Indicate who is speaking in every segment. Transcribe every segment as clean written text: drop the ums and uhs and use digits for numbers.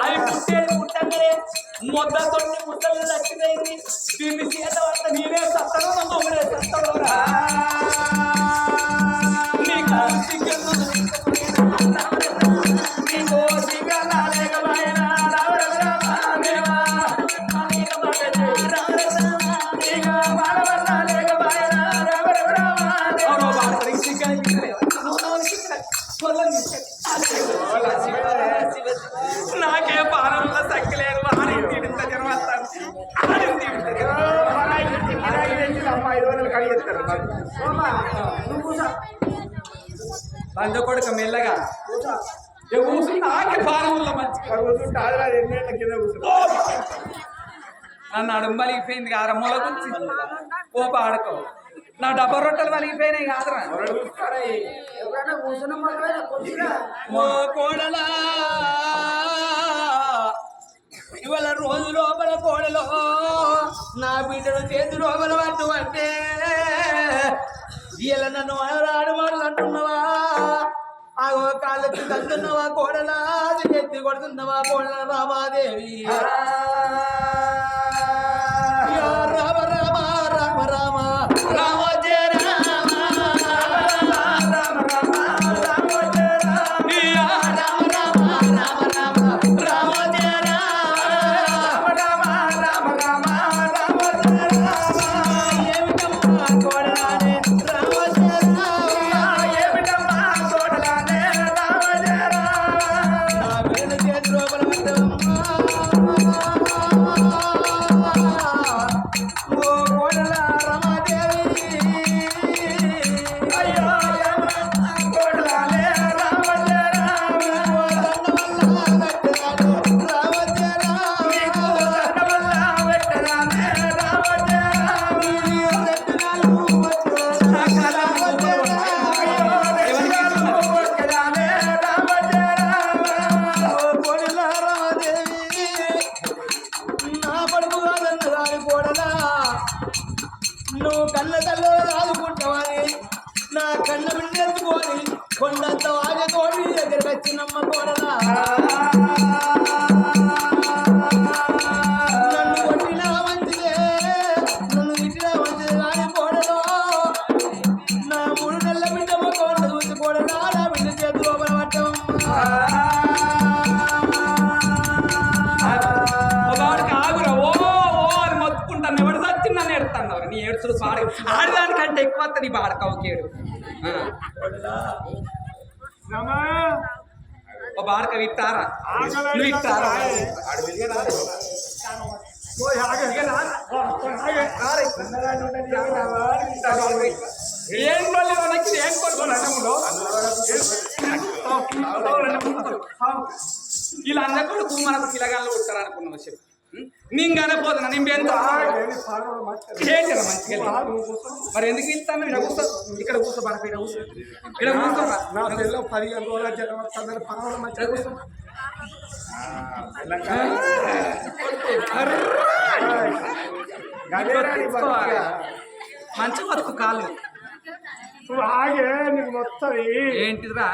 Speaker 1: అవి పుట్టేది పుట్టంగానే మొద్దతో ముద్దలు దక్కిపోయింది దీన్ని చేత వల్ల నేనే సత్తను తొమ్మిదే సత్తను నాకే పానంలో సక్కలేదు బంధ కొడుక మెల్లగా నాకే పానంలో నన్ను అడుగు వలిగిపోయింది కాదురా మొల గురించి ఓ పాడుకో నా డబ్బా రొట్టెలు వలిగిపోయినాయి కాదురా ఓ కోడలా ఇవాళ రోజు లోపల కోడలో నా బిడ్డలు చేతి లోపల పట్టు అంటే ఇలా నన్ను ఆడు మాటలు అంటున్నావా ఆ కాళ్ళకి తంటున్నావా కోడలా ఎత్తి కొడుతున్నావా కోడల రామాదేవి రామ రామ రామ రామ రామ జయ రామ రామ రామ రామ జయ రామ రామ రామ రామ రామ రామ జయ రామ రామ రామ రామ రామ జయ రామ ఏమిటమ్మా కోడలానే రామ జయ రామ ఏమిటమ్మా కోడలానే రామ జయ రామ నా వేల చేతి లోపల పడ్డమ్మా నువ్వు కన్న తల్లో రాదుకుంటావని నా కన్న బిడ్డెత్తుకొని కొండంత వాజతోడి దగ్గరికి వచ్చినమ్మ కోడలా నన్ను కొట్టినా మంచిదే నన్ను తిట్టినా మంచిదే కానీ కోడలో నా 3 నెలల బిడ్డమ్మ కోడ చూసి కోడలా నా బిడ్డ చేతి లోపల పట్టమ్మా నీ ఏడుచులు పాడు ఆడదానికంటే ఎక్కువ నీ బాడకవుకేడు బాడక విట్టారా విట్టారా ఏం కొనకి ఏం కొనుక్కో వీళ్ళందరూ కూడా మనకు పిల్లగాళ్ళు ఉంటారు అనుకున్నావు చెప్పు నీగానే పోతున్నా నేను ఏంటి మంచిగా మరి ఎందుకు ఇస్తాను ఇక్కడ కూర్చో ఇక్కడ కూర్చో బాగా ఇక్కడ కూర్చో ఇక్కడ కూర్చోరా 15 రోజుల జనం మంచిగా కూర్చో మంచిగా వరకు కాళ్ళు ఆగే నీకు మొత్తం ఏంటిదిరా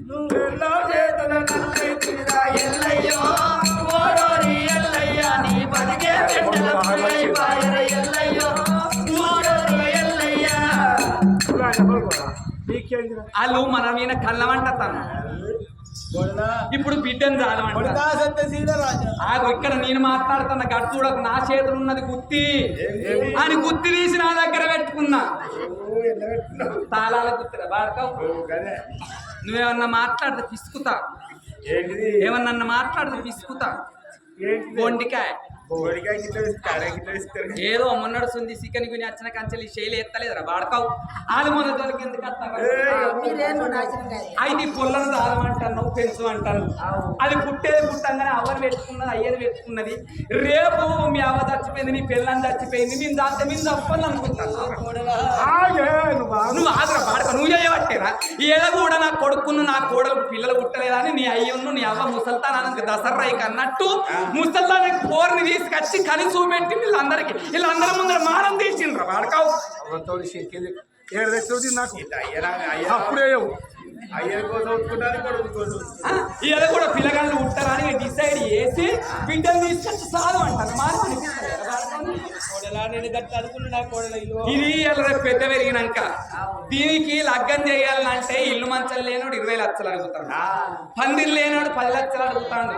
Speaker 1: నువ్వెల్లో చేతుల ఎల్లయ్యో ఎల్లయ్యా నీ బతికే వాళ్ళు మన మీద కళ్ళమంటాను ఇప్పుడు బిడ్డను చాలమంటారు ఇక్కడ నేను మాట్లాడుతున్న గట్టు చూడకు నా చేతులు ఉన్నది గుత్తి అని గుత్తి తీసి నా దగ్గర పెట్టుకున్నా తాళాల గుర్తురా బాడకావు నువ్వేమన్నా మాట్లాడితే పిసుకుతా ఏమన్నా మాట్లాడితే పిసుకుతా బొండికాయ ఏదో మొన్నడుస్తుంది చికెన్ గుని వచ్చిన కంచెలు శైలి ఎత్తలేదురా బాడకావు ఆలు మొన్న దొరికి ఎందుకు అయితే పొల్లను దాదమంటాను పెంచు అంటాను అది పుట్టేది పుట్టంగానే అవరు పెట్టుకున్నది అయ్యేది పెట్టుకున్నది రేపు మీ అవ్వ చచ్చిపోయింది నీ పిల్లని చచ్చిపోయింది మేము దాంతో మేము తప్పని అనుకుంటాను నువ్వు ఆదరా బాడక నువ్వు చేయబట్టేరా ఏదో కూడా నా కొడుకును నా కోడలకు పిల్లలు పుట్టలేదని నీ అయ్యను నీ అవ్వ ముసల్తానానికి దసర్రాయికి అన్నట్టు ముసల్తానికి పోరుని తీసుకొచ్చి కని చూపెట్టి వీళ్ళందరి ముందర మానం తీసిండ్రా వాడకావు అప్పుడే ఏదో కూడా బిడ్డను తీసుకొచ్చి సాధు అంటారు మానవ అనిపిస్తలేదు ఇది రేపు పెద్ద పెరిగినాక దీనికి లగ్గం చేయాలంటే ఇల్లు మంచం లేనోడు 20 లక్షలు అడుగుతాడు, పందిరు లేనోడు 10 లక్షలు అడుగుతాడు,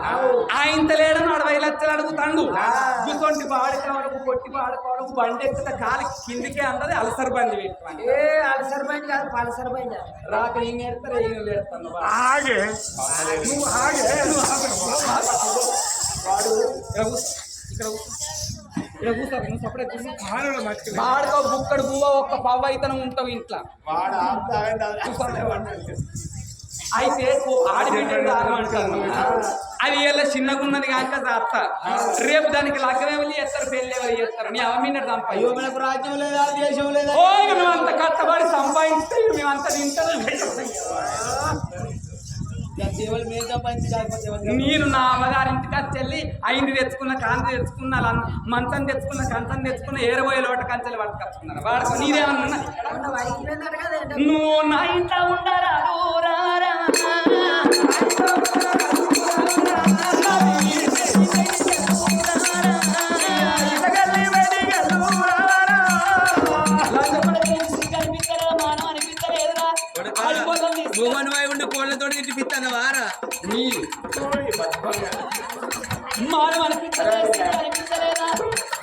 Speaker 1: ఆయంత లేడను 60 లక్షలు అడుగుతాడు. ఇటువంటి వాడుకోవడకు కొట్టి వాడుకోవడకు బండి ఎక్కితే కాలి కిందికే అన్నది అలసర్ బండి పెట్టుకోండి.
Speaker 2: అలసర్ బండి కాదు పలసర్ బండి.
Speaker 1: రాక ఏం ఏడతారు ఏం లేడతాను వాడు ఇక్కడ కూర్చోరు నువ్వు సపరేట్ వాడుకో బుక్కడు పువ్వ ఒక్క పవ్వ అయితనం ఉంటావు ఇంట్లో. అయితే ఆడిబిడ్డడు ఆగమంటాను అది ఇలా చిన్నగా ఉన్నది కాక చేస్తా రేపు దానికి లగ్గమేమని చేస్తారు పెళ్ళి ఎవరు చేస్తారు నీ అవమిన్నట్టు సంపాదించు
Speaker 2: మనకు రాజ్యం లేదా దేశం లేదా
Speaker 1: ఓ మేమంతా కట్టబడి సంపాదిస్తే మేమంతా తింటాం. నేను నా అమ్మగారింటికి వచ్చి వెళ్ళి అయింది తెచ్చుకున్న కాంతి తెచ్చుకున్న మంచం తెచ్చుకున్న కంచం తెచ్చుకున్న ఏరబోయే లోట కంచెలు పట్టుకొచ్చుకున్నారు వాడుకో నీదేమన్నా నువ్వు నా ఇంట్లో ఉండరా
Speaker 2: కోళ్ళతో తిట్టిపిస్తాను వారా
Speaker 1: మానం అనిపించలేదా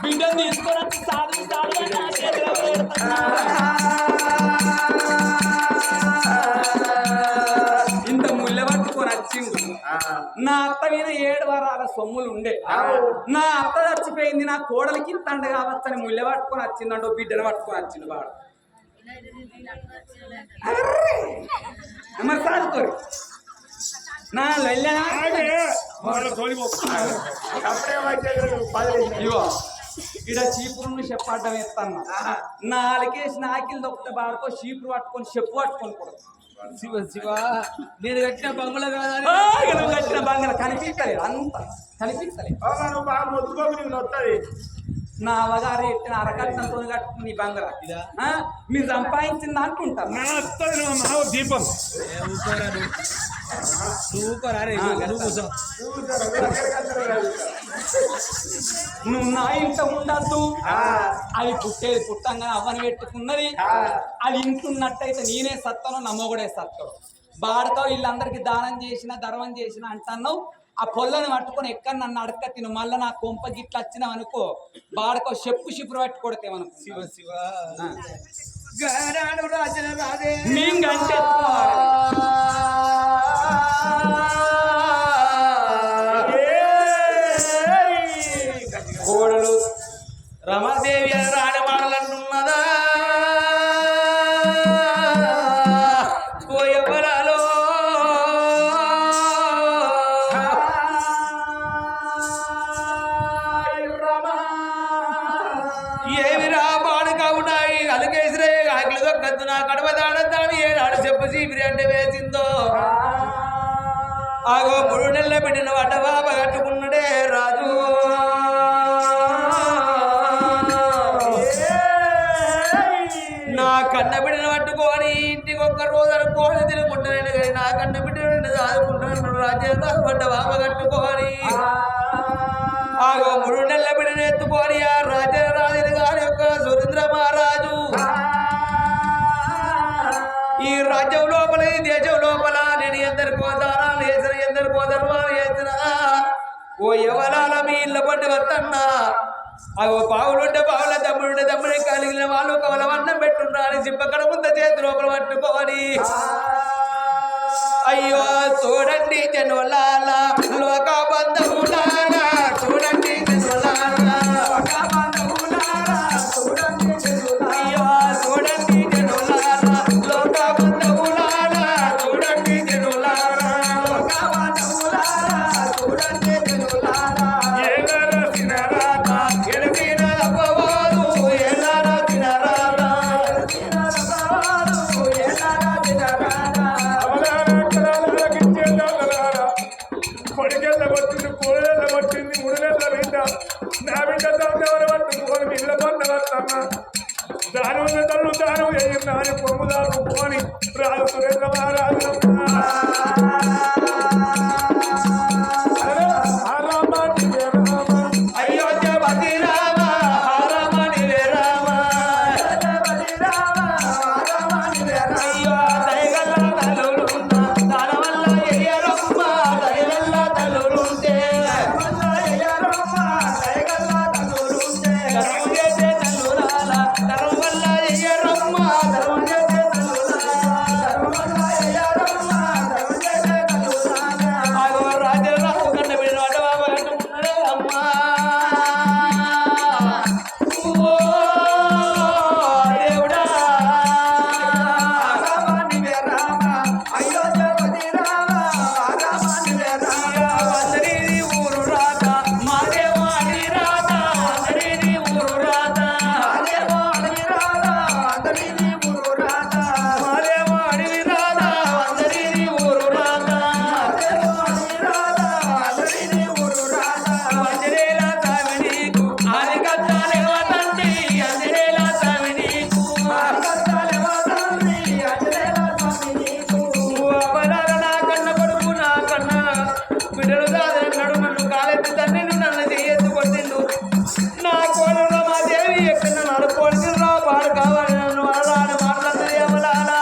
Speaker 1: బిడ్డను తీసుకొని సాధు ఇంత ముళ్ళ పట్టుకొని వచ్చిండు. నా అత్త మీద 7 వారాల సొమ్ములు ఉండే నా అత్త చచ్చిపోయింది నా కోడలికి తండ కావచ్చని ముళ్ళ పట్టుకొని వచ్చిందంటో బిడ్డను పట్టుకొని వచ్చిండు వాడు మరి సాదుకోరు నా ఇగో ఇక్కడ చీపురు చెప్పడం వేస్తాను 4 కేసి నాకిలు దొక్కుతే బాడుకో చీపురు పట్టుకొని చెప్పు పట్టుకొని కూడా
Speaker 2: శివ శివ నేను కట్టిన బంగుళ కాదా
Speaker 1: కట్టిన బంగాళ కనిపించలేదు అంత కనిపించలేదు నా అవగారు ఎట్టిన అరకట్నంతో కట్టుకుని బంగాళ మీరు సంపాదించింది అంటుంటారు
Speaker 2: దీపం
Speaker 1: నువ్వు నా ఇంట ఉండద్దు అది పుట్టేది పుట్టంగా అవ్వని పెట్టుకున్నది అది ఇంటున్నట్టయితే నేనే సత్తాను నమ్మగుడే సత్తాడు బాడతో వీళ్ళందరికీ దానం చేసిన ధర్మం చేసిన అంటున్నావు ఆ పొల్లని పట్టుకొని ఎక్కడ నన్ను అడక్క తిను మళ్ళీ నా కొంప గిట్ల వచ్చినావు అనుకో బాడకో చెప్పు షిపురు పట్టి కొడతామనుకో
Speaker 2: శివ శివ రాదే
Speaker 1: మేము గంటే కోడలు
Speaker 2: రమాదేవి రాడమాడలంటున్నదా పోయవరాలో ఏమి రాబాడు కావునాయి అలకేసిరే ఆకలి దొక్కద్దు నా కడవ దాడద్దాని ఏనాడు చెప్పు చీపిరి అంటే వేసిందో ఆగో 3 నెలల బిడ్డను వడ్డబాబ కట్టుకున్నాడే రాజు నా కన్న బిడ్డను పట్టుకొని ఇంటికి 1 రోజు అనుకోని తినుకుంటాను కానీ నా కన్న బిడ్డను దాదుకుంటాను రాజ్యంగా వడ్డబాబ కట్టుకొని ఆగో 3 నెలల బిడ్డను ఎత్తుకొని ఆ రాజరాజుని గారి యొక్క సురేంద్ర మహారాజు ఈ రాజ్యం లోపల ఈ దేశం లోపల నేను ఎందరికో దానాలు వేసిన ఎందరికో ధర్మాలు వేసిన ఓ ఎవరాల మీ ఇళ్ళ పట్టి వస్తన్నా అగో పావులుంటే పావుల తమ్ముడుంటే తమ్ముడి కలిగిన వాళ్ళు కవల అన్నం పెట్టున్నా అని సింపకడ ముంద చేతి లోపల పట్టుకోని అయ్యో చూడండి జనులాల లోక బంధువులారా చూడండి జనులారా లోక బంధువులారా చూడండి జనులారా అయ్యో చూడండి జనులారా లోక బంధువులారా చూడండి జనులారా లోక బంధువులారా చూడండి జనులారా ఏలరా సినరాత ఎలసిన అపవాదు ఏలరా సినరాత ఎలసిన అపవాదు ఏలరా సినరాత
Speaker 3: కొడుకెళ్ళ వచ్చింది కోడెళ్ళ వచ్చింది 3 నెలల బిడ్డ నా బిడ్డ ఎవరు పట్టుకోని మిల్ల పన్న వస్తన్నా దాని ఉన్న తల్లు దానం వేయి దాని పొమ్ము దాటుకోని రాజు సురేంద్ర మహారాజు
Speaker 2: బిడ్డలు దాదన్నాడు నన్ను కాలెత్తి తన్నిండు నన్ను చెయ్యెత్తి కొట్టిండు నా కోడలో మా దేవి ఎక్కడ నడుకోడికి రా పాడు కావాలి నన్ను అడరాని మాట్లాడుతుంది ఎవరాలా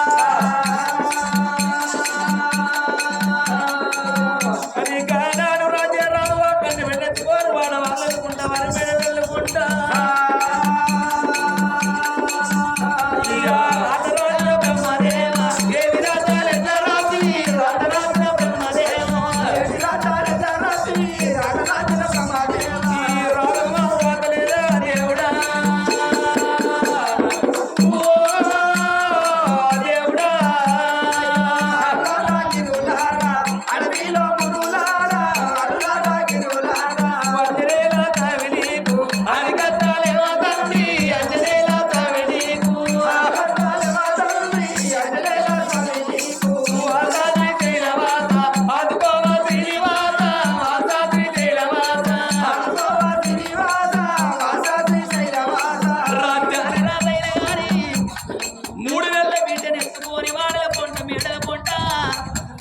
Speaker 2: అని కానాడు రాజ్యారావు అక్కడిని వెళ్ళెత్తుకోరు వాడ వాళ్ళనుకుంటా వారి మీద వెళ్ళుకుంటా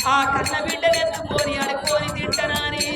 Speaker 1: ఆ కన్న బిడ్డను ఎత్తుకొని అడుక్కొని తింటనాని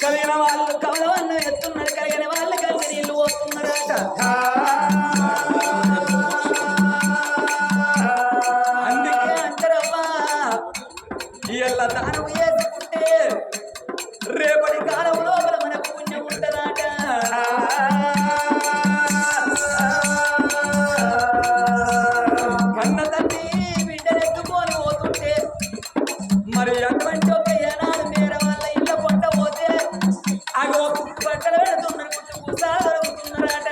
Speaker 1: కలిగిన వాళ్ళు కమల వాళ్ళు ఎత్తున్నారు కలిగిన వాళ్ళు కలిసి నీళ్ళు పోస్తున్నారట అందుకే అంటారమ్మా ఇళ్ళ దానం వేసుకుంటే రేపటి కాలం లోపల మనకు పుణ్యం ఉంటుందట కన్న తల్లి బిడ్డలెత్తుకొని పోతుంటే మరి అటువంటి ఒక ఏనాడు మేర వాళ్ళ ఇళ్ళ పొట్ట పోతే అగో పుట్టు బట్టలు పెడుతున్నారు పుట్టు పుస్తకాలు దొరుకుతున్నారట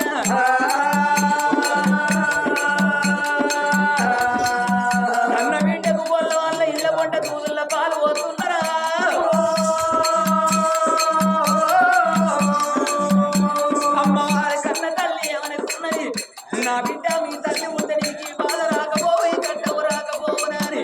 Speaker 1: కన్న బిడ్డకు వాళ్ళ వాళ్ళ ఇళ్ళ పొట్ట దూదుల పాలు పోతున్నారా అమ్మవారి కన్న తల్లి ఏమనుకున్నది నా బిడ్డ మీ తల్లి ఉంటే నీకు ఈ బాధ రాకపోయి కట్టవు రాకపోవునని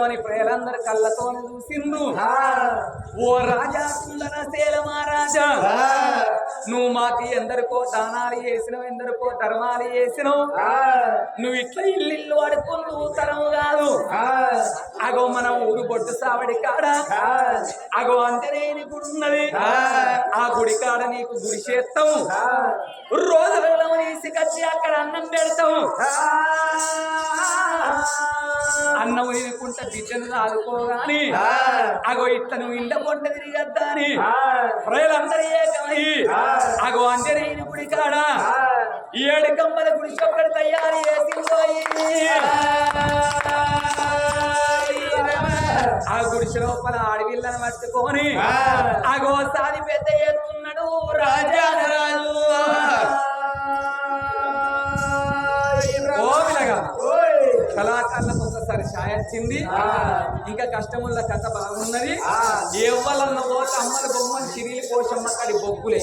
Speaker 1: అగవని ప్రజలందరూ కళ్ళతో చూసిండ్రు ఓ రాజా సుందర శైల మహారాజా నువ్వు మాకు ఎందరికో దానాలు చేసినావు ఎందరికో ధర్మాలు చేసినావు నువ్వు ఇట్లా ఇల్లు అడుకుంటూ తరము కాదు అగో మన ఊరు బొట్టు సావడి కాడ అగో అంతనేని గుడి ఉన్నది ఆ గుడి కాడ నీకు గుడి చేస్తాము రోజులలో తీసుకొచ్చి అక్కడ అన్నం పెడతాము అన్నం తినుకుంటా బిడ్డను ఆదుకోగాని అగో ఇట్లా నువ్వు ఇంట పొంట తిరిగద్దా అని ప్రజలందరూ ఏకమై అగో అంజనేయుని గుడి కాడ 7 కమ్మల గుడి ఒక్కడు తయారు చేసిందో ఆ గుడిసె లోపల ఆడవిళ్ళను పట్టుకొని అగో సాది పెద్ద ఎత్తున్నాడు రాజారాజు కళాకారులకు ఒకసారి ఛాయొచ్చింది ఇంకా కష్టముల కథ బాగున్నది ఎవరన్న పోతే అమ్మల బొమ్మలు చిరిగి పోషమ్మ కడి బొగ్గులే